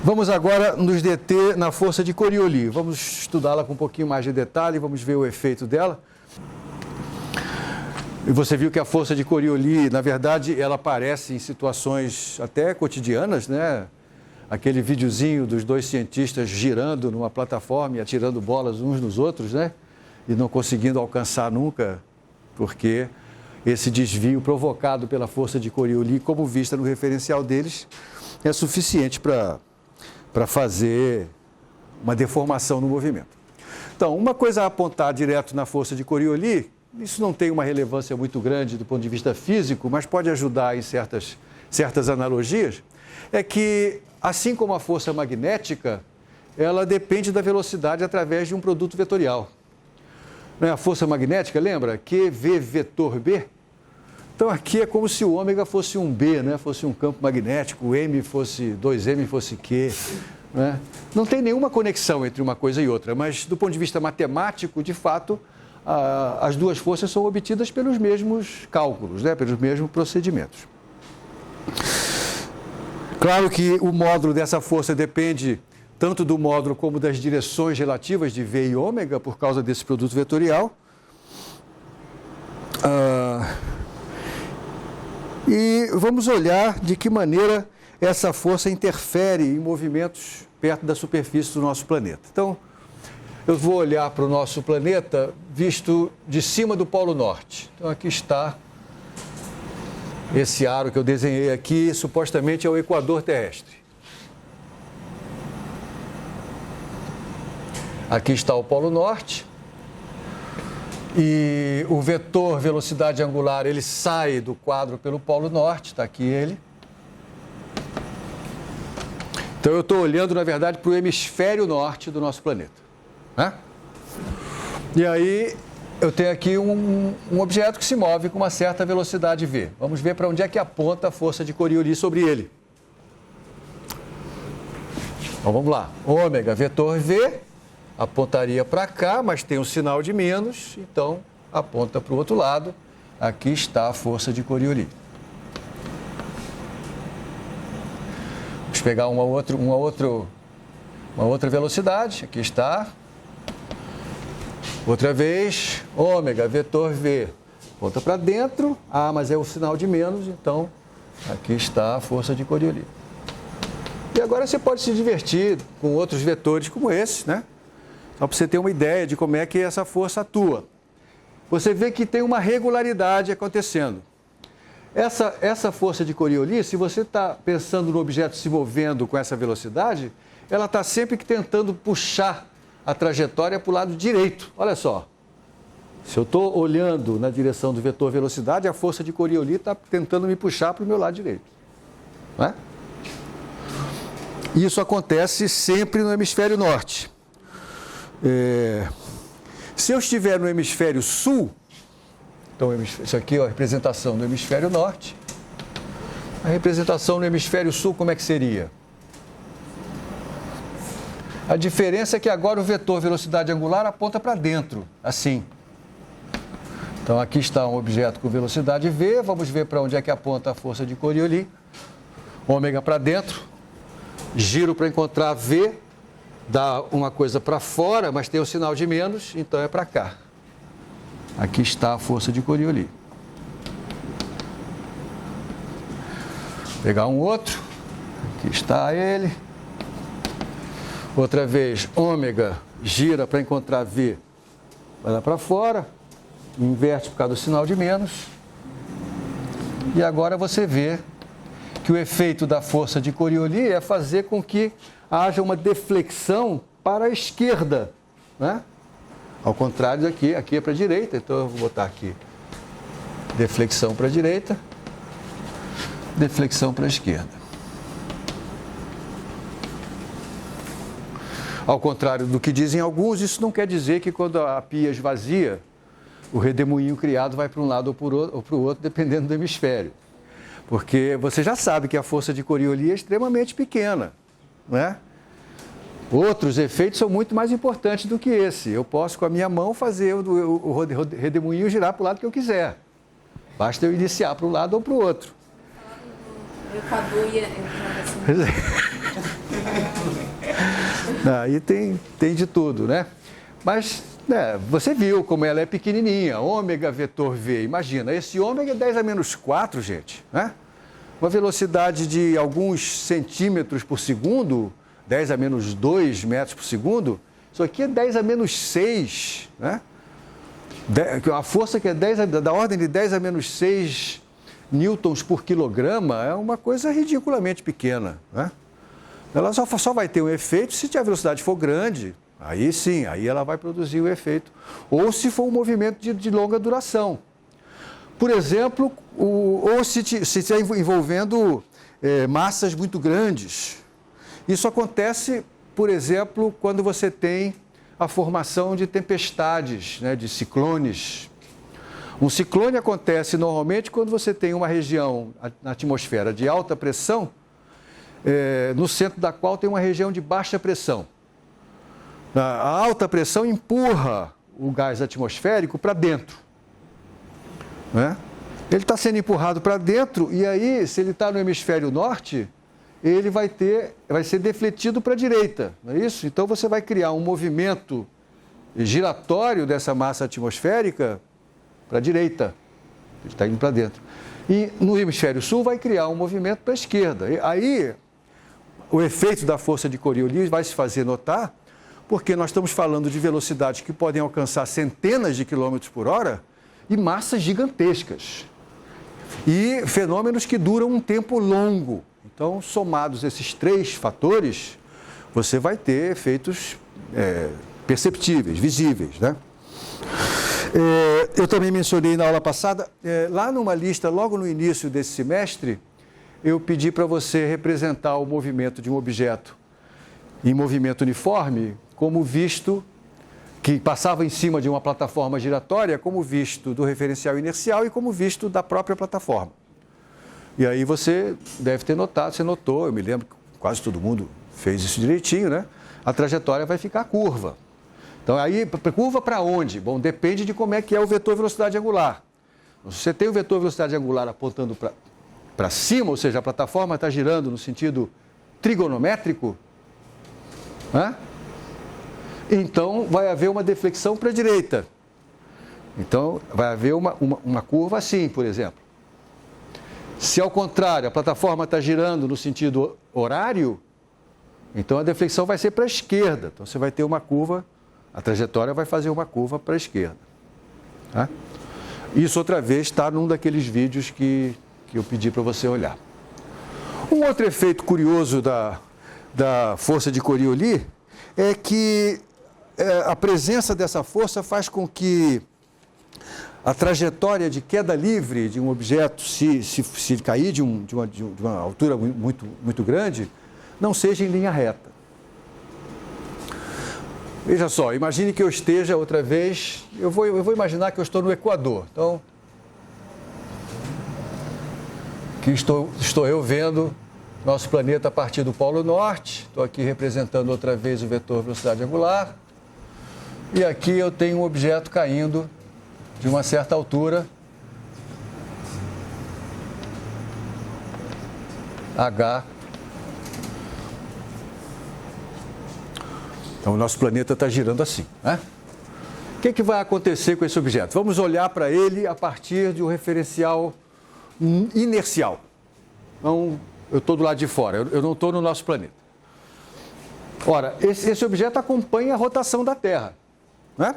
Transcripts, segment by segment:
Vamos agora nos deter na força de Coriolis. Vamos estudá-la com um pouquinho mais de detalhe, vamos ver o efeito dela. E você viu que a força de Coriolis, na verdade, ela aparece em situações até cotidianas, né? Aquele videozinho dos dois cientistas girando numa plataforma e atirando bolas uns nos outros, né? E não conseguindo alcançar nunca, porque esse desvio provocado pela força de Coriolis, como vista no referencial deles, é suficiente para fazer uma deformação no movimento. Então, uma coisa a apontar direto na força de Coriolis, isso não tem uma relevância muito grande do ponto de vista físico, mas pode ajudar em certas analogias, é que, assim como a força magnética, ela depende da velocidade através de um produto vetorial. A força magnética, lembra? QV vetor B? Então, aqui é como se o ômega fosse um B, né? Fosse um campo magnético, o M fosse 2M fosse Q. Né? Não tem nenhuma conexão entre uma coisa e outra, mas do ponto de vista matemático, de fato, as duas forças são obtidas pelos mesmos cálculos, né? Pelos mesmos procedimentos. Claro que o módulo dessa força depende tanto do módulo como das direções relativas de V e ômega, por causa desse produto vetorial. E vamos olhar de que maneira essa força interfere em movimentos perto da superfície do nosso planeta. Então, eu vou olhar para o nosso planeta visto de cima do Polo Norte. Então, aqui está esse aro que eu desenhei aqui, supostamente é o equador terrestre. Aqui está o Polo Norte. E o vetor velocidade angular, ele sai do quadro pelo Polo Norte, está aqui ele. Então, eu estou olhando, na verdade, para o hemisfério norte do nosso planeta. Né? E aí, eu tenho aqui um objeto que se move com uma certa velocidade v. Vamos ver para onde é que aponta a força de Coriolis sobre ele. Então, vamos lá. Ômega vetor v apontaria para cá, mas tem um sinal de menos, então aponta para o outro lado. Aqui está a força de Coriolis. Vamos pegar uma outra velocidade. Aqui está. Outra vez, ômega, vetor V. Aponta para dentro. Ah, mas é o sinal de menos, então aqui está a força de Coriolis. E agora você pode se divertir com outros vetores como esse, né? Só para você ter uma ideia de como é que essa força atua. Você vê que tem uma regularidade acontecendo. Essa força de Coriolis, se você está pensando no objeto se movendo com essa velocidade, ela está sempre tentando puxar a trajetória para o lado direito. Olha só. Se eu estou olhando na direção do vetor velocidade, a força de Coriolis está tentando me puxar para o meu lado direito. Não é? Isso acontece sempre no hemisfério norte. Se eu estiver no hemisfério sul, então isso aqui é a representação do hemisfério norte. A representação no hemisfério sul, como é que seria? A diferença é que agora o vetor velocidade angular aponta para dentro, assim. Então, aqui está um objeto com velocidade v, vamos ver para onde é que aponta a força de Coriolis. Ômega para dentro, giro para encontrar v, dá uma coisa para fora, mas tem o sinal de menos, então é para cá. Aqui está a força de Coriolis. Vou pegar um outro, aqui está ele. Outra vez, ômega, gira para encontrar v, vai lá para fora, inverte por causa do sinal de menos. E agora você vê que o efeito da força de Coriolis é fazer com que haja uma deflexão para a esquerda, né? Ao contrário daqui, aqui é para a direita, então eu vou botar aqui deflexão para a direita, deflexão para a esquerda. Ao contrário do que dizem alguns, isso não quer dizer que quando a pia esvazia, o redemoinho criado vai para um lado ou para o outro, dependendo do hemisfério. Porque você já sabe que a força de Coriolis é extremamente pequena, né? Outros efeitos são muito mais importantes do que esse. Eu posso, com a minha mão, fazer o redemoinho girar para o lado que eu quiser. Basta eu iniciar para um lado ou para o outro. O Equador ia entrar assim. Aí tem de tudo, né? Mas você viu como ela é pequenininha, ômega vetor V. Imagina, esse ômega é 10 a menos 4, gente, né? Uma velocidade de alguns centímetros por segundo, 10 a menos 2 metros por segundo, isso aqui é 10 a menos 6, né? A força que é da ordem de 10 a menos 6 newtons por quilograma é uma coisa ridiculamente pequena, né? Ela só vai ter um efeito se a velocidade for grande, aí sim, aí ela vai produzir o efeito. Ou se for um movimento de longa duração. Por exemplo, ou se estiver envolvendo massas muito grandes. Isso acontece, por exemplo, quando você tem a formação de tempestades, né, de ciclones. Um ciclone acontece normalmente quando você tem uma região na atmosfera de alta pressão, no centro da qual tem uma região de baixa pressão. A alta pressão empurra o gás atmosférico para dentro, né? Ele está sendo empurrado para dentro e aí, se ele está no hemisfério norte, ele vai ser defletido para a direita, não é isso? Então você vai criar um movimento giratório dessa massa atmosférica para a direita, ele está indo para dentro. E no hemisfério sul vai criar um movimento para a esquerda. E aí o efeito da força de Coriolis vai se fazer notar, porque nós estamos falando de velocidades que podem alcançar centenas de quilômetros por hora e massas gigantescas. E fenômenos que duram um tempo longo. Então, somados esses três fatores, você vai ter efeitos perceptíveis, visíveis, né? Eu também mencionei na aula passada, lá numa lista, logo no início desse semestre, eu pedi para você representar o movimento de um objeto em movimento uniforme, como visto, que passava em cima de uma plataforma giratória, como visto do referencial inercial e como visto da própria plataforma. E aí você deve ter notado, você notou, eu me lembro que quase todo mundo fez isso direitinho, né? A trajetória vai ficar curva. Então aí, curva para onde? Bom, depende de como é que é o vetor velocidade angular. Se você tem o vetor velocidade angular apontando para cima, ou seja, a plataforma está girando no sentido trigonométrico, né? Então vai haver uma deflexão para a direita. Então vai haver uma curva assim, por exemplo. Se ao contrário, a plataforma está girando no sentido horário, então a deflexão vai ser para a esquerda. Então você vai ter uma curva, a trajetória vai fazer uma curva para a esquerda. Tá? Isso outra vez está num daqueles vídeos que eu pedi para você olhar. Um outro efeito curioso da força de Coriolis é que a presença dessa força faz com que a trajetória de queda livre de um objeto, se cair de uma altura muito, muito grande, não seja em linha reta. Veja só, imagine que eu esteja outra vez, eu vou imaginar que eu estou no Equador. Então, aqui estou eu vendo nosso planeta a partir do Polo Norte. Estou aqui representando outra vez o vetor velocidade angular. E aqui eu tenho um objeto caindo de uma certa altura, H. Então, o nosso planeta está girando assim, né? O que vai acontecer com esse objeto? Vamos olhar para ele a partir de um referencial inercial. Então, eu estou do lado de fora, eu não estou no nosso planeta. Ora, esse objeto acompanha a rotação da Terra, né?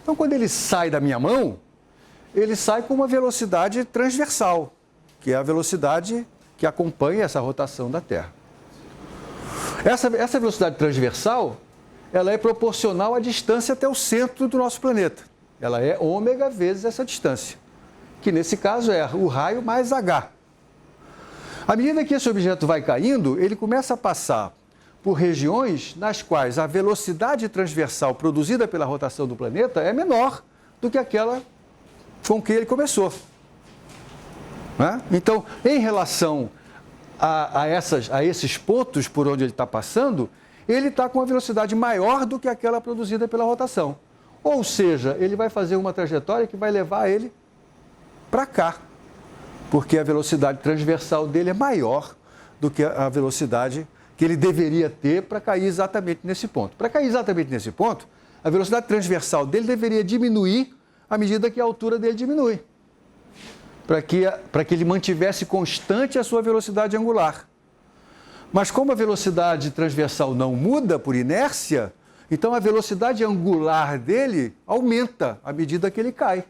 Então, quando ele sai da minha mão, ele sai com uma velocidade transversal, que é a velocidade que acompanha essa rotação da Terra. Essa velocidade transversal, ela é proporcional à distância até o centro do nosso planeta. Ela é ômega vezes essa distância, que nesse caso é o raio mais h. À medida que esse objeto vai caindo, ele começa a passar por regiões nas quais a velocidade transversal produzida pela rotação do planeta é menor do que aquela com que ele começou. Né? Então, em relação a esses pontos por onde ele está passando, ele está com uma velocidade maior do que aquela produzida pela rotação. Ou seja, ele vai fazer uma trajetória que vai levar ele para cá, porque a velocidade transversal dele é maior do que a velocidade que ele deveria ter para cair exatamente nesse ponto. Para cair exatamente nesse ponto, a velocidade transversal dele deveria diminuir à medida que a altura dele diminui, para que ele mantivesse constante a sua velocidade angular. Mas como a velocidade transversal não muda por inércia, então a velocidade angular dele aumenta à medida que ele cai,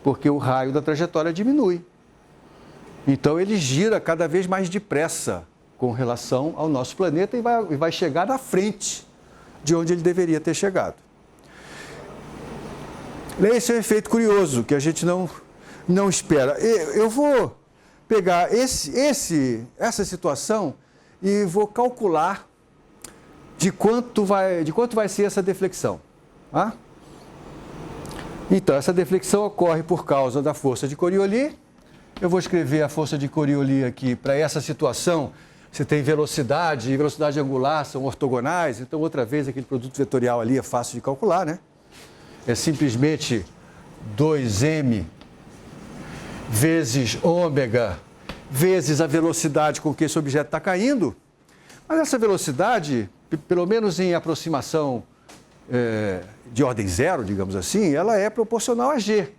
porque o raio da trajetória diminui. Então ele gira cada vez mais depressa com relação ao nosso planeta e vai chegar na frente de onde ele deveria ter chegado. Esse é um efeito curioso que a gente não espera. Eu vou pegar essa situação e vou calcular de quanto vai ser essa deflexão. Tá? Então, essa deflexão ocorre por causa da força de Coriolis. Eu vou escrever a força de Coriolis aqui para essa situação. Você tem velocidade e velocidade angular são ortogonais, então outra vez aquele produto vetorial ali é fácil de calcular, né? É simplesmente 2m vezes ômega vezes a velocidade com que esse objeto está caindo. Mas essa velocidade, pelo menos em aproximação de ordem zero, digamos assim, ela é proporcional a g.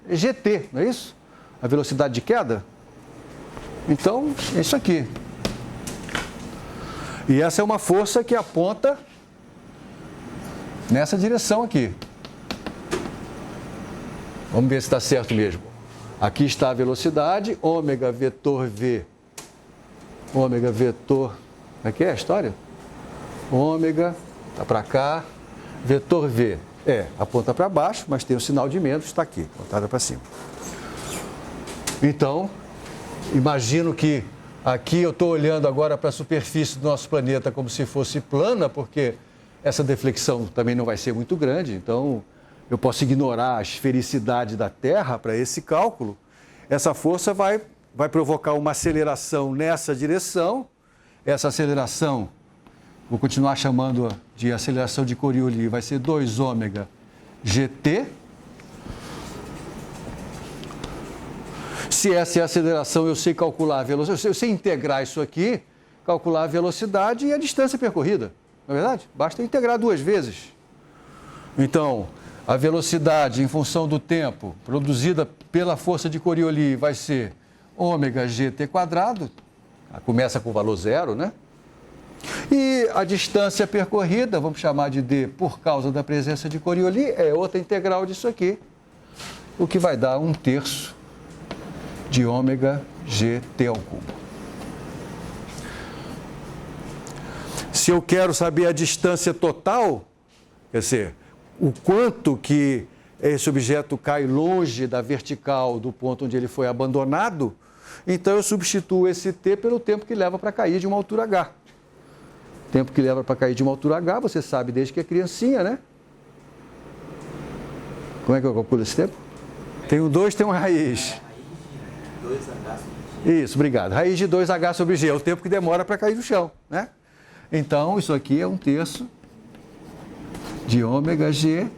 É gt, não é isso? A velocidade de queda. Então, é isso aqui. E essa é uma força que aponta nessa direção aqui. Vamos ver se está certo mesmo. Aqui está a velocidade, ômega vetor v. Ômega vetor... Aqui é a história? Ômega, está para cá. Vetor v aponta para baixo, mas tem o sinal de menos, está aqui, apontada para cima. Então, imagino que aqui eu estou olhando agora para a superfície do nosso planeta como se fosse plana, porque essa deflexão também não vai ser muito grande, então eu posso ignorar a esfericidade da Terra para esse cálculo. Essa força vai provocar uma aceleração nessa direção. Essa aceleração, vou continuar chamando de aceleração de Coriolis, vai ser 2ômega gt. Se essa é a aceleração, eu sei calcular a velocidade, eu sei integrar isso aqui, calcular a velocidade e a distância percorrida, não é verdade? Basta integrar duas vezes. Então, a velocidade em função do tempo produzida pela força de Coriolis vai ser ômega gt quadrado, começa com o valor zero, né? E a distância percorrida, vamos chamar de d por causa da presença de Coriolis, é outra integral disso aqui, o que vai dar 1/3 de ômega gt ao cubo. Se eu quero saber a distância total, quer dizer, o quanto que esse objeto cai longe da vertical do ponto onde ele foi abandonado, então eu substituo esse t pelo tempo que leva para cair de uma altura h. Tempo que leva para cair de uma altura h, você sabe desde que é criancinha, né? Como é que eu calculo esse tempo? Tem um 2, tem uma raiz. Isso, obrigado. Raiz de 2h sobre g, é o tempo que demora para cair do chão, né? Então, isso aqui é 1/3 de ômega g,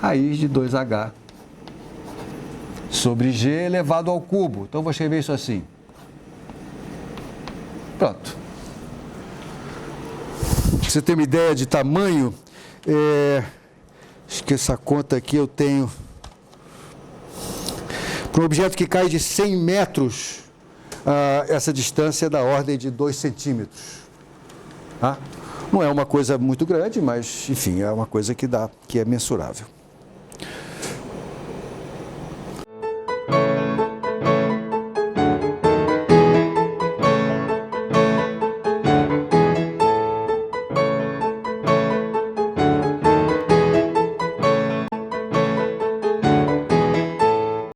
raiz de 2h sobre g elevado ao cubo. Então, vou escrever isso assim. Pronto. Pra você ter uma ideia de tamanho, acho que essa conta aqui eu tenho... Para um objeto que cai de 100 metros, essa distância é da ordem de 2 centímetros. Tá? Não é uma coisa muito grande, mas, enfim, é uma coisa que é mensurável.